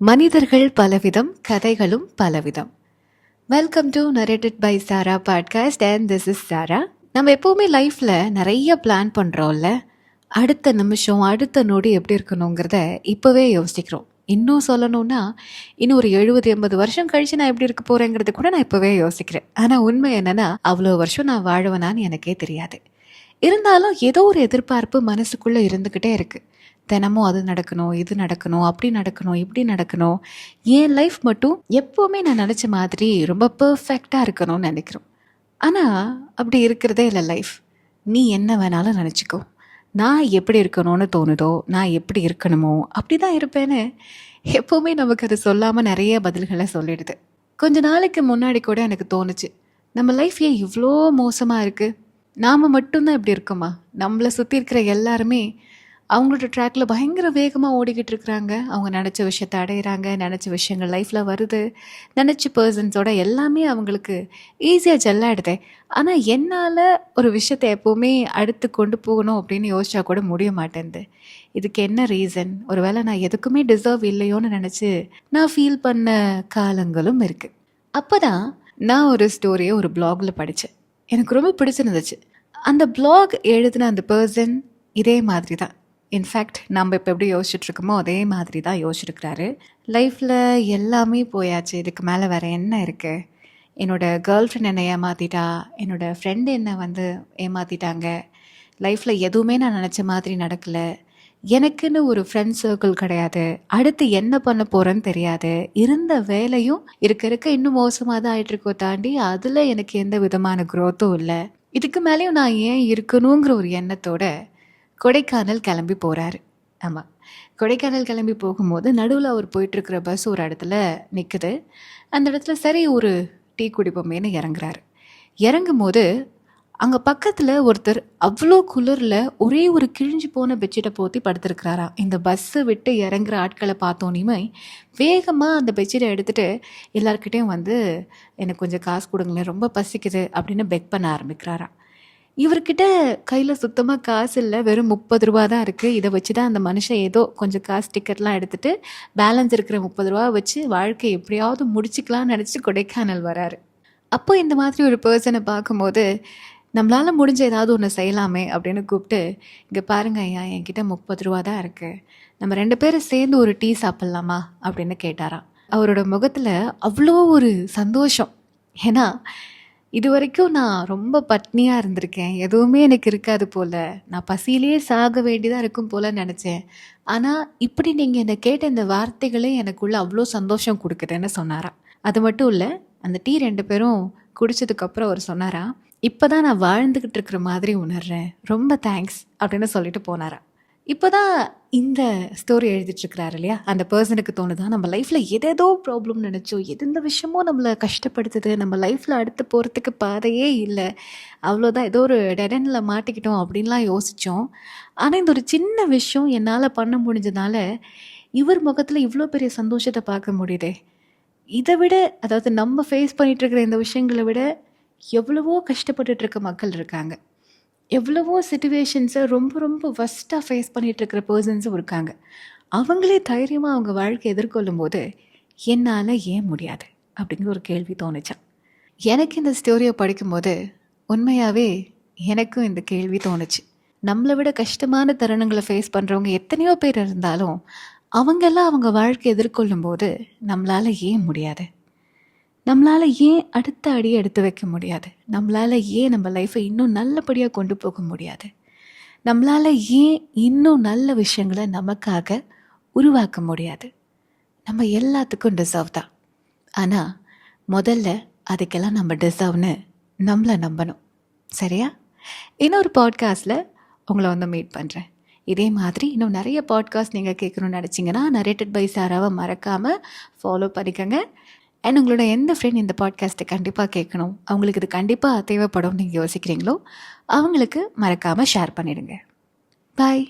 மனிதர்கள் பலவிதம், கதைகளும் பலவிதம். Welcome to narrated by Sara podcast and this is Sara. நம்ம எப்போவுமே லைஃப்பில் நிறைய பிளான் பண்ணுறோம்ல. அடுத்த நிமிஷம், அடுத்த நொடி எப்படி இருக்கணுங்கிறத இப்போவே யோசிக்கிறோம். இன்னும் சொல்லணும்னா, இன்னும் ஒரு 70-80 வருஷம் கழிச்சு நான் எப்படி இருக்க போகிறேங்கிறது கூட நான் இப்போவே யோசிக்கிறேன். ஆனால் உண்மை என்னென்னா, அவ்வளோ வருஷம் நான் வாழுவேனான்னு எனக்கே தெரியாது. இருந்தாலும் ஏதோ ஒரு எதிர்பார்ப்பு மனசுக்குள்ளே இருந்துக்கிட்டே இருக்குது. தினமும் அது நடக்கணும், இது நடக்கணும், அப்படி நடக்கணும், இப்படி நடக்கணும். என் லைஃப் மட்டும் எப்போவுமே நான் நினச்ச மாதிரி ரொம்ப பர்ஃபெக்டாக இருக்கணும்னு நினைக்கிறோம். ஆனால் அப்படி இருக்கிறதே இல்லை லைஃப். நீ என்ன வேணாலும் நினச்சிக்கோ. நான் எப்படி இருக்கணும்னு தோணுதோ, நான் எப்படி இருக்கணுமோ அப்படி தான் இருப்பேன்னு எப்போவுமே நமக்கு அது சொல்லாமல் நிறைய பதில்களை சொல்லிடுது. கொஞ்ச நாளைக்கு முன்னாடி கூட எனக்கு தோணுச்சு, நம்ம லைஃப் ஏன் இவ்வளோ மோசமாக இருக்குது? நாம் மட்டும்தான் இப்படி இருக்கோமா? நம்மளை சுற்றி இருக்கிற எல்லாருமே அவங்களோட ட்ராக்கில் பயங்கர வேகமாக ஓடிக்கிட்டு இருக்கிறாங்க. அவங்க நினச்ச விஷயத்தை அடையிறாங்க, நினச்ச விஷயங்கள் லைஃப்பில் வருது, நினச்ச பர்சன்ஸோட எல்லாமே அவங்களுக்கு ஈஸியாக ஜெல்லாயிடுதே. ஆனால் என்னால் ஒரு விஷயத்தை எப்போவுமே அடுத்து கொண்டு போகணும் அப்படின்னு யோசிச்சா கூட முடிய மாட்டேங்குது. இதுக்கு என்ன ரீசன்? ஒருவேளை நான் எதுக்குமே டிசர்வ் இல்லையோன்னு நினச்சி நான் ஃபீல் பண்ண காலங்களும் இருக்குது. அப்போ தான் நான் ஒரு ஸ்டோரியை ஒரு பிளாகில் படித்தேன். எனக்கு ரொம்ப பிடிச்சிருந்துச்சு. அந்த பிளாக் எழுதின அந்த பர்சன் இதே மாதிரி தான். இன்ஃபேக்ட் நம்ம இப்போ எப்படி யோசிச்சுட்ருக்கோமோ அதே மாதிரி தான் யோசிச்சுருக்கிறாரு. லைஃப்பில் எல்லாமே போயாச்சு, இதுக்கு மேலே வேறு என்ன இருக்குது? என்னோடய கேர்ள் ஃப்ரெண்ட் என்னை ஏமாற்றிட்டா, என்னோடய ஃப்ரெண்டு என்னை ஏமாற்றிட்டாங்க. லைஃப்பில் எதுவுமே நான் நினச்ச மாதிரி நடக்கலை. எனக்குன்னு ஒரு ஃப்ரெண்ட் சர்க்கிள் கிடையாது. அடுத்து என்ன பண்ண போகிறேன்னு தெரியாது. இருந்த வேலையும் இருக்க இன்னும் மோசமாக தான் ஆகிட்டுருக்கோ தாண்டி அதில் எனக்கு எந்த விதமான க்ரோத்தும் இல்லை. இதுக்கு மேலேயும் நான் ஏன் இருக்கணுங்கிற ஒரு எண்ணத்தோட கொடைக்கானல் கிளம்பி போகிறாரு. ஆமாம், கொடைக்கானல் கிளம்பி போகும்போது நடுவில் அவர் போயிட்டுருக்கிற பஸ் ஒரு இடத்துல நிற்குது. அந்த இடத்துல சரி ஒரு டீ குடிப்போமேன்னு இறங்குறாரு. இறங்கும் போது அங்கே பக்கத்தில் ஒருத்தர் அவ்வளோ குளிரில் ஒரே ஒரு கிழிஞ்சு போன பெட்ஷீட்டை போற்றி படுத்துருக்கிறாரா. இந்த பஸ்ஸை விட்டு இறங்குற ஆட்களை பார்த்தோன்னே வேகமாக அந்த பெட்ஷீட்டை எடுத்துகிட்டு எல்லாருக்கிட்டையும் எனக்கு கொஞ்சம் காசு கொடுங்களேன், ரொம்ப பசிக்குது அப்படின்னு பெக் பண்ண ஆரம்பிக்கிறாரா. இவர்கிட்ட கையில் சுத்தமாக காசு இல்லை, வெறும் 30 ரூபா தான் இருக்குது. இதை வச்சு தான் அந்த மனுஷன் ஏதோ கொஞ்சம் காசு டிக்கெட்லாம் எடுத்துகிட்டு பேலன்ஸ் இருக்கிற 30 ரூபா வச்சு வாழ்க்கை எப்படியாவது முடிச்சுக்கலாம்னு நினச்சி கொடைக்கானல் வராரு. அப்போ இந்த மாதிரி ஒரு பர்சனை பார்க்கும்போது நம்மளால் முடிஞ்ச ஏதாவது ஒன்று செய்யலாமே அப்படின்னு கூப்பிட்டு, இங்கே பாருங்க ஐயா, என்கிட்ட 30 ரூபா தான் இருக்குது, நம்ம 2 பேரும் சேர்ந்து ஒரு டீ சாப்பிட்லாமா அப்படின்னு கேட்டாராம். அவரோட முகத்தில் அவ்வளோ ஒரு சந்தோஷம். ஏன்னா இது வரைக்கும் நான் ரொம்ப பட்னியாக இருந்திருக்கேன், எதுவுமே எனக்கு இருக்காது போல், நான் பசியிலே சாக வேண்டியதாக இருக்கும் போல் நினச்சேன். ஆனால் இப்படி நீங்கள் என்னை கேட்ட இந்த வார்த்தைகளே எனக்குள்ளே அவ்வளோ சந்தோஷம் கொடுக்குதுன்னு சொன்னாராம். அது மட்டும் இல்லை, அந்த டீ 2 பேரும் குடித்ததுக்கப்புறம் அவர் சொன்னாராம், இப்போ தான் நான் வாழ்ந்துக்கிட்டு இருக்கிற மாதிரி உணர்றேன், ரொம்ப தேங்க்ஸ் அப்படின்னு சொல்லிட்டு போனாராம். இப்போ தான் இந்த ஸ்டோரி எழுதிட்டுருக்கிறாரு இல்லையா, அந்த பர்சனுக்கு தோணுதான் நம்ம லைஃப்பில் எதேதோ ப்ராப்ளம் நினச்சோம், எந்த விஷயமோ நம்மளை கஷ்டப்படுத்துது, நம்ம லைஃப்பில் அடுத்து போகிறதுக்கு பாதையே இல்லை, அவ்வளோதான், ஏதோ ஒரு டெடனில் மாட்டிக்கிட்டோம் அப்படின்லாம் யோசித்தோம். ஆனால் இந்த ஒரு சின்ன விஷயம் என்னால் பண்ண முடிஞ்சதுனால இவர் முகத்தில் இவ்வளோ பெரிய சந்தோஷத்தை பார்க்க முடியுதே. இதை விட, அதாவது நம்ம ஃபேஸ் பண்ணிகிட்ருக்கிற இந்த விஷயங்களை விட எவ்வளவோ கஷ்டப்பட்டுட்ருக்க மக்கள் இருக்காங்க. எவ்வளவோ சிச்சுவேஷன்ஸை ரொம்ப ரொம்ப ஃபஸ்ட்டாக ஃபேஸ் பண்ணிகிட்ருக்கிற பர்சன்ஸும் இருக்காங்க. அவங்களே தைரியமாக அவங்க வாழ்க்கை எதிர்கொள்ளும் போது என்னால் ஏன் முடியாது அப்படிங்கிற ஒரு கேள்வி தோணுச்சான். எனக்கு இந்த ஸ்டோரியை படிக்கும்போது உண்மையாகவே எனக்கும் இந்த கேள்வி தோணுச்சு. நம்மளை விட கஷ்டமான தருணங்களை ஃபேஸ் பண்ணுறவங்க எத்தனையோ பேர் இருந்தாலும் அவங்கெல்லாம் அவங்க வாழ்க்கை எதிர்கொள்ளும் போது நம்மளால் ஏன் முடியாது? நம்மளால் ஏன் அடுத்த அடியை எடுத்து வைக்க முடியாது? நம்மளால் ஏன் நம்ம லைஃப்பை இன்னும் நல்லபடியாக கொண்டு போக முடியாது? நம்மளால் ஏன் இன்னும் நல்ல விஷயங்களை நமக்காக உருவாக்க முடியாது? நம்ம எல்லாத்துக்கும் டிசர்வ் தான். ஆனால் முதல்ல அதுக்கெல்லாம் நம்ம டிசர்வ்னு நம்மளை நம்பணும். சரியா? இன்னொரு பாட்காஸ்ட்டில் உங்களை மீட் பண்ணுறேன். இதே மாதிரி இன்னும் நிறைய பாட்காஸ்ட் நீங்கள் கேட்கணும்னு நினச்சிங்கன்னா நரேட்டட் பை சாராவை மறக்காமல் ஃபாலோ பண்ணிக்கோங்க. அண்ட் உங்களோட எந்த ஃப்ரெண்ட் இந்த பாட்காஸ்ட்டை கண்டிப்பாக கேட்கணும், அவங்களுக்கு இது கண்டிப்பாக தேவைப்படும் நீங்கள் யோசிக்கிறீங்களோ அவங்களுக்கு மறக்காமல் ஷேர் பண்ணிடுங்க. பாய்.